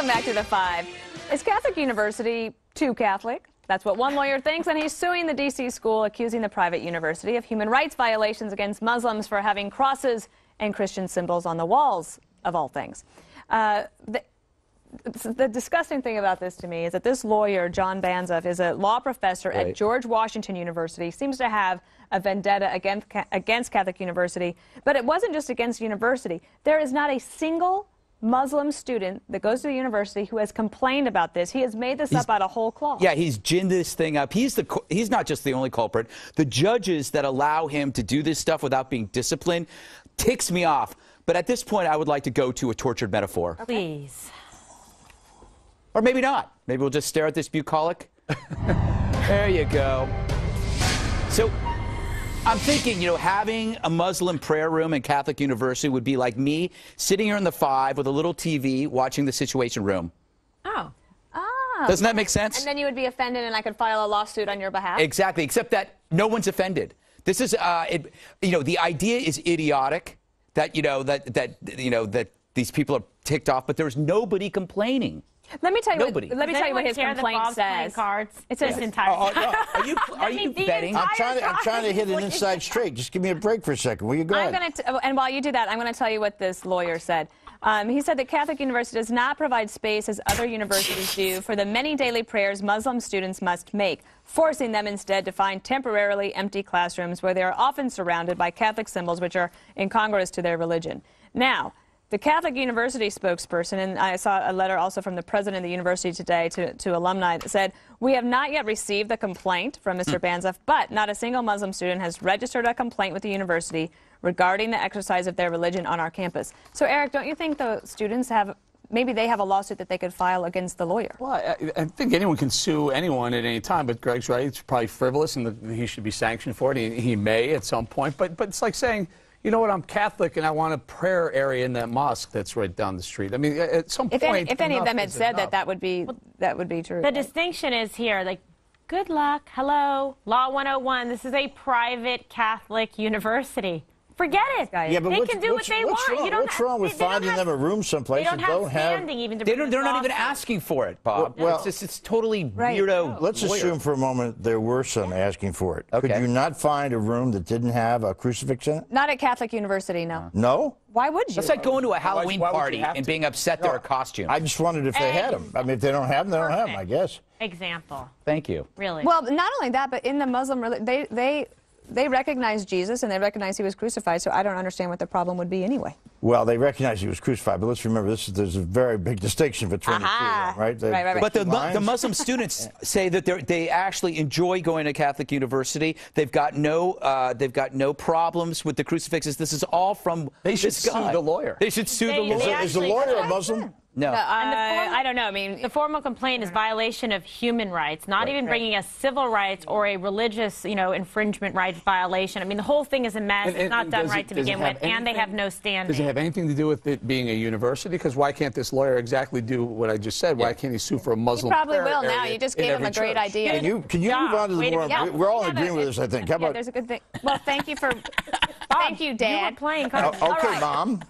back to the 5. Is Catholic University too Catholic? That's what one lawyer thinks, and he's suing the D.C. school, accusing the private university of human rights violations against Muslims for having crosses and Christian symbols on the walls, of all things. The disgusting thing about this to me is that this lawyer, John Banzhaf, is a law professor at George Washington University, seems to have a vendetta against Catholic University, but it wasn't just against the university. There is not a single Muslim student that goes to the university who has complained about this. He has made this up out of whole cloth. Yeah, he's ginned this thing up. He's not just the only culprit. The judges that allow him to do this stuff without being disciplined ticks me off. But at this point, I would like to go to a tortured metaphor. Okay. Please. Or maybe not. Maybe we'll just stare at this bucolic. There you go. So I'm thinking, you know, having a Muslim prayer room in Catholic University would be like me sitting here in the 5 with a little TV watching the Situation Room. Oh. Doesn't that make sense? And then you would be offended and I could file a lawsuit on your behalf? Exactly, except that no one's offended. This is, you know, the idea is idiotic that, that these people are ticked off, but there's nobody complaining. Let me tell you Nobody. Let me tell you what his complaint says. It says entire. Are you betting? I'm trying to hit an inside straight. Just give me a break for a second. Will you go ahead? And while you do that, I'm going to tell you what this lawyer said. He said that Catholic University does not provide space as other universities do for the many daily prayers Muslim students must make, forcing them instead to find temporarily empty classrooms where they are often surrounded by Catholic symbols which are incongruous to their religion. Now, the Catholic University spokesperson, and I saw a letter also from the president of the university today to alumni that said, we have not yet received the complaint from Mr. Banzhaf, but not a single Muslim student has registered a complaint with the university regarding the exercise of their religion on our campus. So, Eric, don't you think the students have, maybe they have a lawsuit that they could file against the lawyer? Well, I think anyone can sue anyone at any time, but Greg's right. It's probably frivolous, and he should be sanctioned for it. He may at some point, but it's like saying, you know what, I'm Catholic and I want a prayer area in that mosque that's right down the street. I mean, at some point, if any of them had said that would be true. The distinction is here, like, good luck, hello, Law 101, this is a private Catholic university. Forget it. Yeah, but they can do what they want. What's wrong with finding them a room someplace that don't have standing even to they're not even asking for it, Bob. Well, it's totally weirdo. Let's assume for a moment there were some asking for it. Okay. Could you not find a room that didn't have a crucifix in it? Not at Catholic University, no. No? Why would you? That's like going to a Halloween why would party you have and to? being upset there are costumes. I just wondered if they had them. I mean, if they don't have them, they don't have them, I guess. Example. Thank you. Really? Well, not only that, but in the Muslim religion, they recognize Jesus and they recognize he was crucified, so I don't understand what the problem would be anyway. Well, they recognize he was crucified, but let's remember there's a very big distinction between the two, right? Right. But the Muslim students say that they actually enjoy going to Catholic University. They've got no problems with the crucifixes. This is all from They should this guy. sue the lawyer. They should sue the lawyer. Is the lawyer a Muslim? No. I don't know. I mean, the formal complaint is violation of human rights, not even bringing a civil rights or a religious, infringement rights violation. I mean, the whole thing is a mess. It's not done right to begin with, and they have no standing. Does it have anything to do with it being a university? Because why can't this lawyer exactly do what I just said? Why can't he sue for a Muslim? He probably will prayer now. area You just in gave him a every great church? idea. Can you move on to the more? We're all in agreement with this, I think. How about? There's a good thing. Well, thank you for. Thank you, Dad. You were playing. Okay, Mom.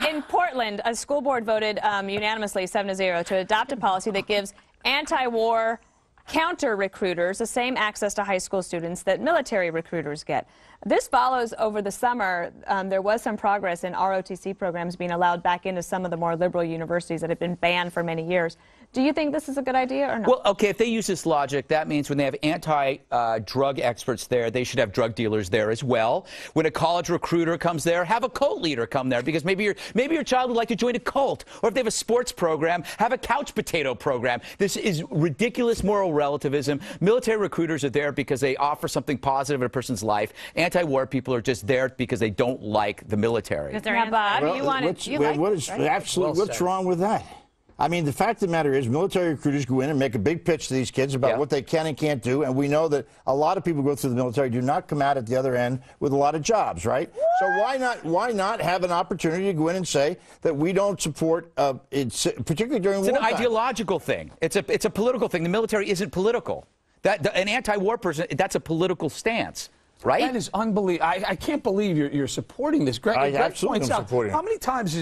In Portland, a school board voted unanimously 7-0 to adopt a policy that gives anti-war counter-recruiters the same access to high school students that military recruiters get. This follows over the summer. There was some progress in ROTC programs being allowed back into some of the more liberal universities that had been banned for many years. Do you think this is a good idea or not? Well, okay, if they use this logic, that means when they have anti-drug experts there, they should have drug dealers there as well. When a college recruiter comes there, have a cult leader come there, because maybe your child would like to join a cult. Or if they have a sports program, have a couch potato program. This is ridiculous moral relativism. Military recruiters are there because they offer something positive in a person's life. Anti-war people are just there because they don't like the military. Because they're Bob, what's wrong with that? I mean, the fact of the matter is military recruiters go in and make a big pitch to these kids about what they can and can't do, and we know that a lot of people who go through the military do not come out at the other end with a lot of jobs, right? What? So why not have an opportunity to go in and say that we don't support, particularly during wartime? It's an ideological thing. It's a political thing. The military isn't political. An anti-war person, that's a political stance. right? That is unbelievable. I can't believe you're supporting this. Greg absolutely points out, supporting it. how many times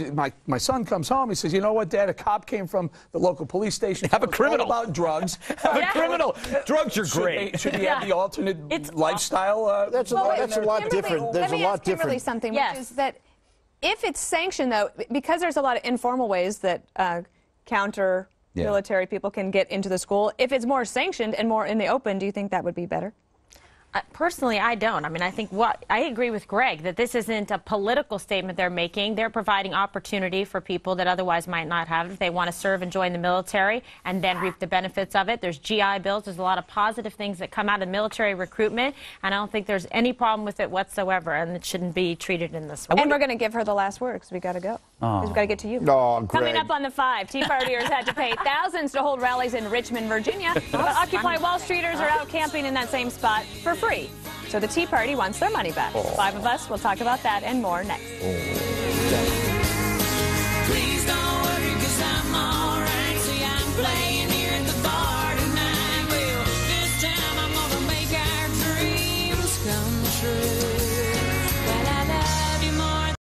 my son comes home, he says, you know what, Dad, a cop came from the local police station. Have a criminal. About drugs. Have a criminal. Drugs are great. Should he have the alternate lifestyle? That's a lot different. There's a lot different. Kimberly something, which is that if it's sanctioned, though, because there's a lot of informal ways that counter-military people can get into the school, if it's more sanctioned and more in the open, do you think that would be better? Personally, I don't. I mean, I think I agree with Greg that this isn't a political statement they're making. They're providing opportunity for people that otherwise might not have if they want to serve and join the military and then reap the benefits of it. There's GI Bills. There's a lot of positive things that come out of military recruitment, and I don't think there's any problem with it whatsoever, and it shouldn't be treated in this way. And we're going to give her the last word because we got to go. Because we got to get to you. Oh, Greg. Coming up on the 5, Tea Partiers had to pay thousands to hold rallies in Richmond, Virginia, but Occupy Wall Streeters are out camping in that same spot for free. So the Tea Party wants their money back. 5 of us will talk about that and more next.